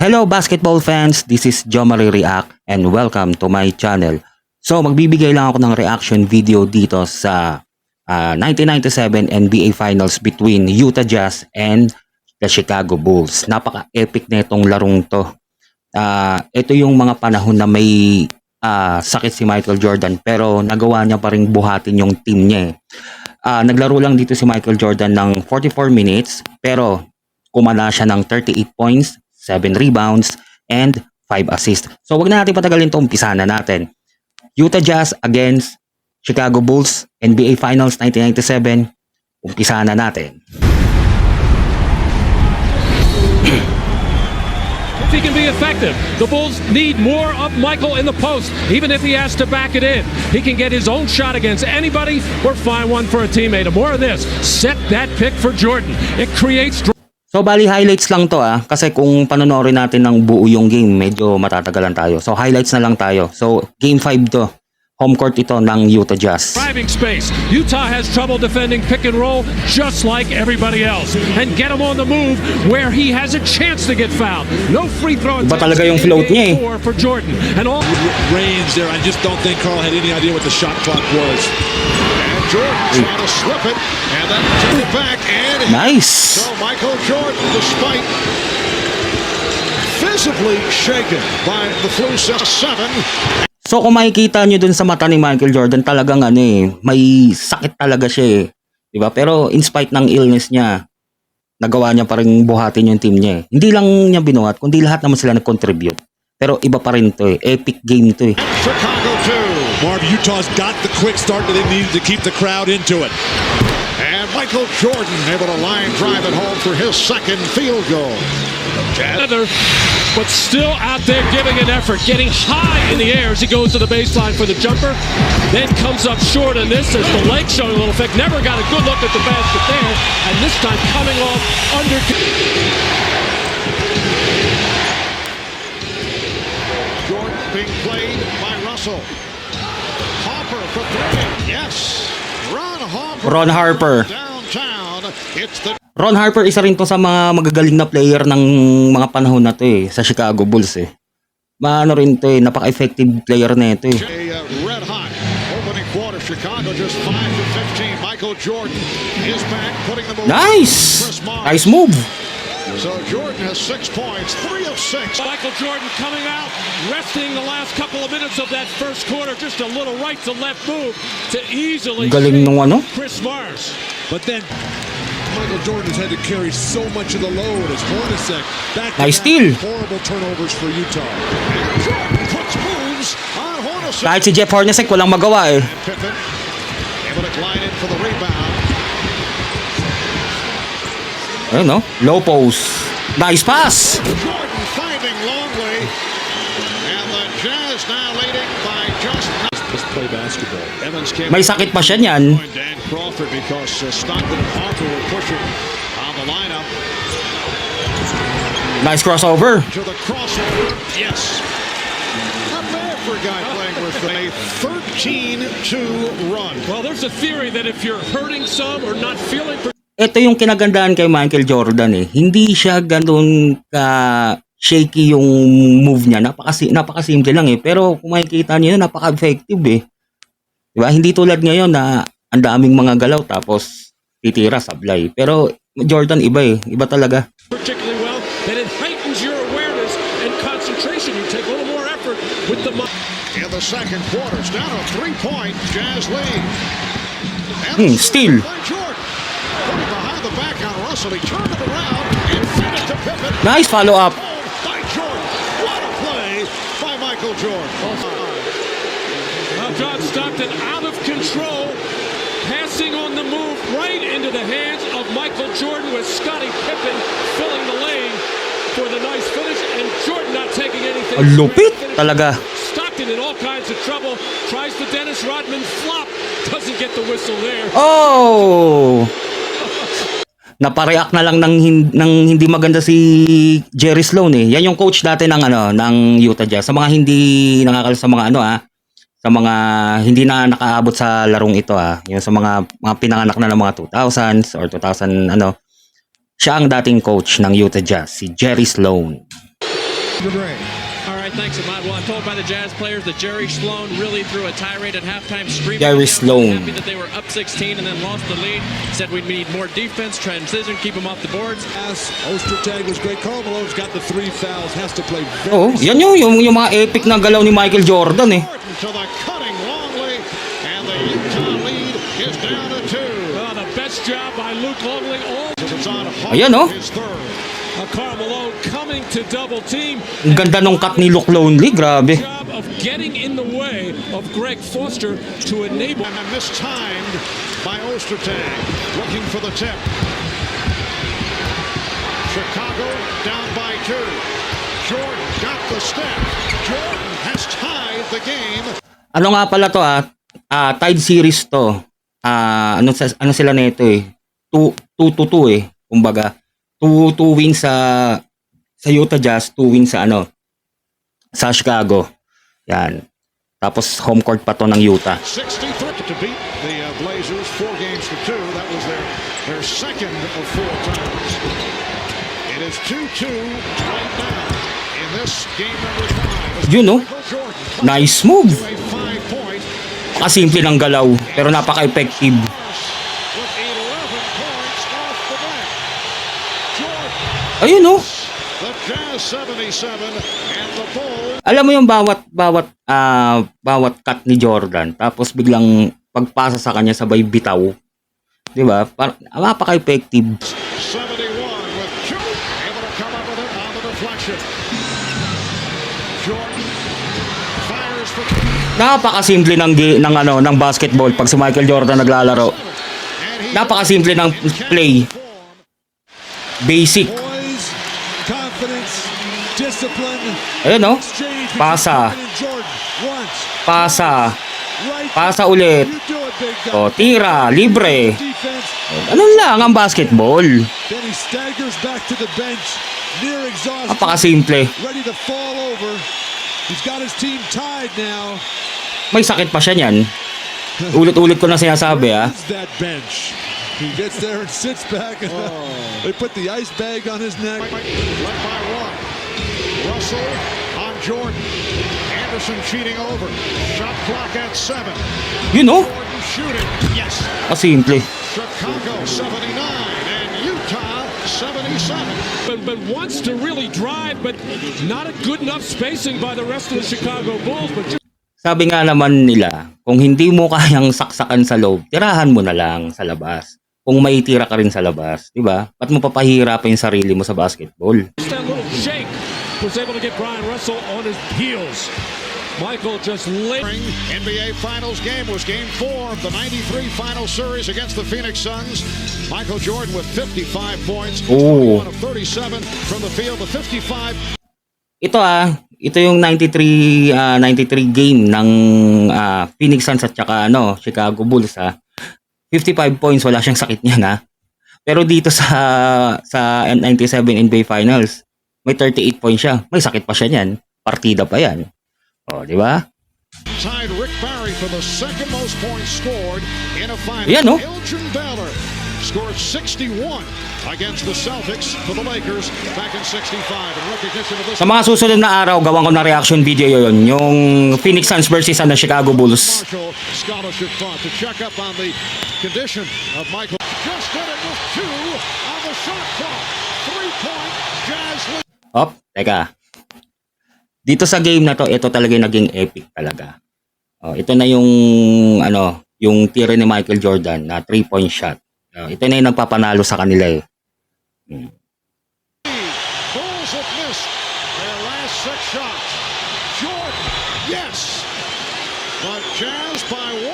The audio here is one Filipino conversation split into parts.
Hello basketball fans, this is Jomari React and welcome to my channel. So magbibigay lang ako ng reaction video dito sa 1997 NBA Finals between Utah Jazz and the Chicago Bulls. Napaka-epic na itong larong to. Ito yung mga panahon na may sakit si Michael Jordan pero nagawa niya pa rin buhatin yung team niya. Naglaro lang dito si Michael Jordan ng 44 minutes pero kumana siya ng 38 points, 7 rebounds, and 5 assists. So wag na natin patagalin to, umpisa na natin. Utah Jazz against Chicago Bulls, NBA Finals 1997. Umpisa na natin. If he can be effective, the Bulls need more of Michael in the post. Even if he has to back it in, he can get his own shot against anybody or find one for a teammate. And more of this, set that pick for Jordan. It creates... So bali highlights lang to kasi kung panonorin natin ng buo yung game, medyo matatagalan tayo. So highlights na lang tayo. So game 5 to. Home court ito ng Utah Jazz. Driving space. Utah has trouble defending pick and roll just like everybody else. And get him on the move where he has a chance to get fouled. No free throw Iba talaga yung float niya for Jordan. And all range there. I just don't think Carl had any idea what the shot clock was. And Jordan trying to slip it and then took it back and Nice. so Michael Jordan, despite visibly shaken by the flu 7. So kung makikita nyo dun sa mata ni Michael Jordan, talagang may sakit talaga siya . Diba? Pero in spite ng illness niya, nagawa niya pa rin buhatin yung team niya . Hindi lang niya binuhat, kundi lahat naman sila nag-contribute. Pero iba pa rin to . Epic game to . Chicago 2. Marv, Utah's got the quick start that they needed to keep the crowd into it. And Michael Jordan able to line drive it home for his second field goal. but still out there giving an effort, getting high in the air as he goes to the baseline for the jumper. Then comes up short on this as the leg showing a little effect. Never got a good look at the basket there, and this time coming off under. Jordan being played by Russell. Harper for three. Yes. Ron Harper. Downtown. It's the Ron Harper, isa rin to sa mga magagaling na player ng mga panahon na to sa Chicago Bulls . Maano rin to napaka-effective player na ito . red hot. Opening quarter, Chicago just 5 to 15. Michael Jordan is back, putting them away. Nice! Chris Mars. Nice move! So Jordan has 6 points, 3 of 6. Michael Jordan coming out, resting the last couple of minutes of that first quarter. Just a little right to left move to easily Galing nung Chris Mars. But then Michael Jordan has had to carry so much of the load as Hornacek back to Nice back. steal. Horrible turnovers for Utah. And Jordan puts moves on Hornacek. Kahit si Jeff Hornacek walang magawa . And Pippen able to glide in for the rebound. Ayun low post. Nice pass! Jordan finding Longley. And the Jazz now leading by just Let's play basketball. Evans came. May sakit pa siya niyan. Dan Crawford because Stockton and Harper were pushing on the lineup. Nice crossover. To the crossover. Yes. Not bad for a guy playing with a 13-2 run. Well, there's a theory that if you're hurting some or not feeling Ito yung kinagandaan kay Michael Jordan . Hindi siya ganun ka shaky yung move niya. Napakasimple lang . Pero kung makikita niyo napaka-effective . Diba? Hindi tulad ngayon na ang daming mga galaw tapos titira sablay. Pero Jordan iba . Iba talaga. particularly well, then it heightens your awareness and concentration. You take a little more effort with the In the second quarter, it's down a 3-point Jazz lead. And Steal. by Jordan. Putting behind the back on Russell. He turned it around and fed it to Pippen. Nice follow-up. By Jordan. What a play by Michael Jordan. John Stockton out of control, passing on the move right into the hands of Michael Jordan with Scottie Pippen filling the lane for the nice finish, and Jordan not taking anything. Ang lupit talaga. Stockton in all kinds of trouble, tries the Dennis Rodman flop, doesn't get the whistle there. Oh! Napareact na lang ng hindi maganda si Jerry Sloan . Yan yung coach dati ng ng Utah Jazz. Sa mga hindi sa mga sa mga hindi na nakaabot sa larong ito yung sa mga pinanganak na ng mga 2000s or 2000 siya ang dating coach ng Utah Jazz, si Jerry Sloan. Gray. All right, thanks, Ahmad. Well, I'm told by the Jazz players that Jerry Sloan really threw a tirade at halftime, screaming. Jerry Sloan. Happy that they were up 16 and then lost the lead. Said we'd need more defense, transition, keep them off the boards. Ostertag was great. Karl Malone's got the 3 fouls. Has to play very Oh, yan yung mga epic na galaw ni Michael Jordan eh. To the cutting Longley, and the Utah lead is down to 2. Oh, the best job by Luke Longley. All It's on Hart, Ayan, oh. his third. Karl Malone coming to double team. Ang ganda nung cut ni Luke Longley, grabe. Job of getting in the way of Greg Foster to enable. And then mistimed by Ostertag, looking for the tip. Chicago down by 2. Jordan got the step. Jordan has tied the game. Ano nga pala to tied series to. Ano sila nito eh. 2-2 eh. Kumbaga, 2 wins sa Utah Jazz, 2 wins sa Chicago. Yan. Tapos home court pa to ng Utah. 63 to beat the Blazers 4 games to 2. That was their second of 4 times. It is 2-2 right now in this game number 5. You know, Michael Jordan nice move. to a 5-point Simple ng galaw, pero napaka-effective. with 11 points off the bench. Jordan, Ayun oh. the Jazz 77 and the Bulls. Alam mo yung bawat cut ni Jordan, tapos biglang pagpasa sa kanya sabay bitaw. 'Di ba? Napaka-effective. 71 with Jordan able to come up with it on the deflection. Jordan fires for Napakasimple ng basketball pag si Michael Jordan naglalaro. Napakasimple ng play. Basic. Poise, confidence, discipline. Ayun oh. Exchange between Pasa. Jordan and Jordan. Once, Pasa. right. Pasa ulit. You do it, big guy. O, tira, libre. Defense. Ano lang ang basketball. Then he staggers back to the bench, near exhaustion, Napakasimple. ready to fall over. He's got his team tied now. May sakit pa siya niyan. Ulit-ulit ko na sinasabi It's that bench. He gets there and sits back. And they put the ice bag on his neck. led by 1. Russell on Jordan. Anderson cheating over. Shot clock at 7. You know, Jordan shooting. Yes. simple. Chicago 79 and Utah 77. But wants to really drive, but not a good enough spacing by the rest of the Chicago Bulls. But Sabi nga naman nila, kung hindi mo kayang saksakan sa loob, tirahan mo na lang sa labas. Kung may tira ka rin sa labas, di ba? Ba't mo papahirapan yung sarili mo sa basketball? just that little shake was able to get Brian Russell on his heels. Michael just laid. NBA Finals game was Game 4 of the 93 Final Series against the Phoenix Suns. Michael Jordan with 55 points, Oh. 21 of 37 from the field. The 55. Ito yung 93 game ng Phoenix Suns at saka Chicago Bulls 55 points, wala siyang sakit niyan Pero dito sa 97 NBA Finals, may 38 points siya. May sakit pa siya niyan. Partida pa yan. Oh, di ba? Tied Rick Barry for the second most points scored in a final. Yan, no? Elgin Baylor scored 61 against the Celtics for the Lakers back in 65. In recognition of this, Sa mga susunod na araw, gawan ko na reaction video yon, yung Phoenix Suns versus Chicago Bulls. Marshall Scholarship Fund to check up on the condition of Michael. Just did it with 2 on the shot clock. 3-point Jazz lead. Teka. Dito sa game na to, ito talaga yung naging epic talaga. Ito na yung yung tira ni Michael Jordan na 3-point shot. Ito na yung nagpapanalo sa kanila eh. Bulls have missed their last 6 shots. Jordan, yes. But Jazz by 1.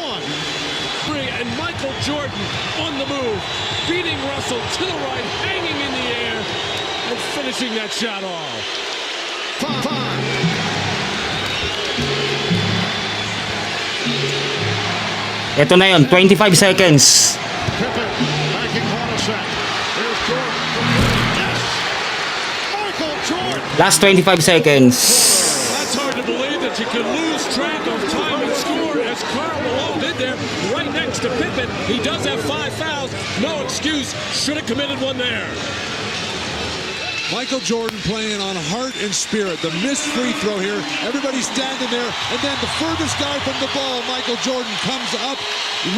And Michael Jordan on the move, beating Russell to the right, hanging in the air, and finishing that shot off. 5. Ito na yun, 25 seconds. Pippen backing Hornacek. Here's Jordan. Yes. Michael Jordan. Last 25 seconds. That's hard to believe that you can lose track of time and score as Karl Malone did there, right next to Pippen. He does have 5 fouls. No excuse. Should have committed one there. Michael Jordan playing on heart and spirit. The missed free throw here. Everybody's standing there. And then the furthest guy from the ball, Michael Jordan, comes up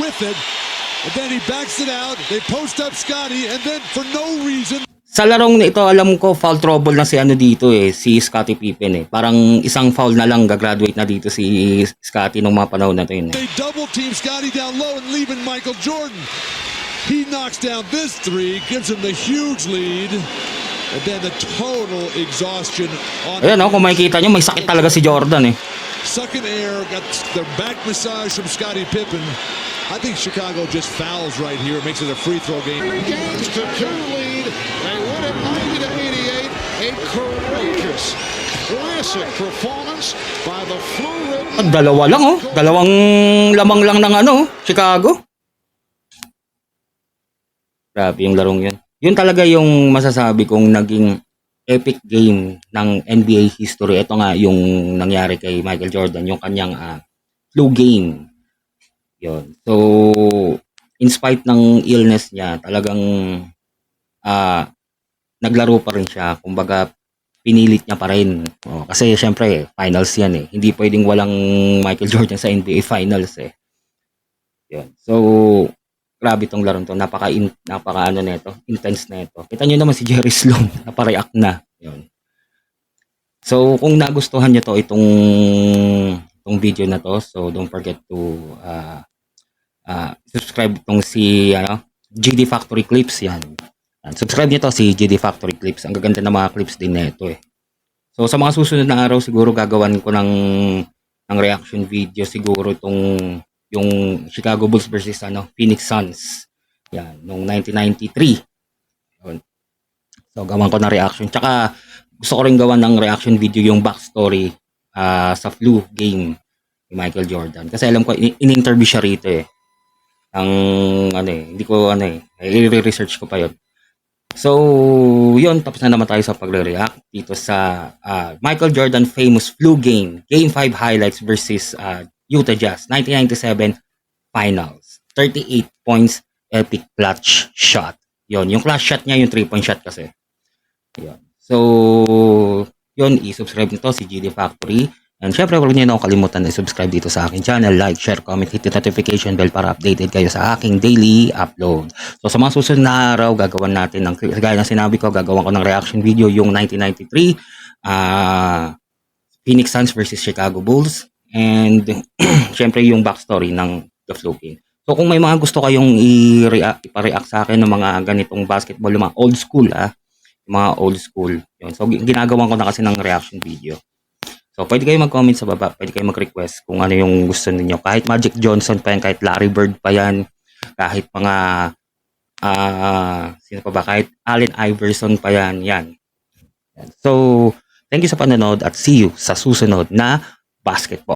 with it. And then he backs it out. They post up Scotty. And then for no reason, Sa larong na ito, alam ko foul trouble na si ano dito si Scottie Pippen Parang isang foul na lang gagraduate na dito si Scottie nung mga panahon na ito they double team Scotty down low and leaving Michael Jordan. He knocks down this three, gives him the huge lead. And then the total exhaustion on Ayan kung makikita nyo, may sakit talaga si Jordan Sucking air, got the back massage from Scottie Pippen. I think Chicago just fouls right here. It makes it a free throw game. 3 games to 2 lead. They win it 90-88. A courageous, classic performance by the flu-ridden. Dalawa lang dalawang lamang lang ng Chicago. Grabe yung larong yun. Yun talaga yung masasabi kong naging epic game ng NBA history. Ito nga yung nangyari kay Michael Jordan, yung kanyang flu game. Yun. So, in spite ng illness niya, talagang naglaro pa rin siya. Kumbaga, pinilit niya pa rin. Kasi syempre, finals yan Hindi pwedeng walang Michael Jordan sa NBA finals Yun. So, grabe tong laro to. Napaka nito, intense na ito. Kita niyo naman si Jerry Sloan, napareact na. Yun. So, kung nagustuhan niyo to itong video na to, so don't forget to subscribe itong si GD Factory Clips yan. Subscribe niyo to si GD Factory Clips. Ang gaganda ng mga clips din na ito So, sa mga susunod na araw siguro gagawan ko ng reaction video siguro itong yung Chicago Bulls versus Phoenix Suns. Yan, noong 1993. Yun. So, gawan ko na reaction. Tsaka, gusto ko rin gawan ng reaction video yung backstory sa flu game ni Michael Jordan. Kasi alam ko, in-interview siya rito Ang, hindi ko, i-research ko pa yun. So, yun, tapos na naman tayo sa pagre-react dito sa Michael Jordan famous flu game. Game 5 highlights versus Utah Jazz, 1997 finals. 38 points, epic clutch shot. Yun, yung clutch shot niya, yung 3-point shot kasi. Yun. So, yun, i-subscribe nito si GD Factory. And syempre, huwag niyo na kalimutan na i-subscribe dito sa aking channel. Like, share, comment, hit the notification bell para updated kayo sa aking daily upload. So, sa mga susunod na araw, gagawin natin, gaya ng sinabi ko, gagawin ko ng reaction video yung 1993 Phoenix Suns versus Chicago Bulls. And syempre yung backstory ng The Flu Game. So kung may mga gusto kayong ipa-react sa akin ng mga ganitong basketball, yung mga old school yung mga old school. Yun. So ginagawan ko na kasi ng reaction video. So pwede kayo mag-comment sa baba, pwede kayo mag-request kung ano yung gusto niyo. Kahit Magic Johnson pa yan, kahit Larry Bird pa yan, kahit mga sino pa ba, kahit Allen Iverson pa yan, yan. So thank you sa panonood at see you sa susunod na basketball.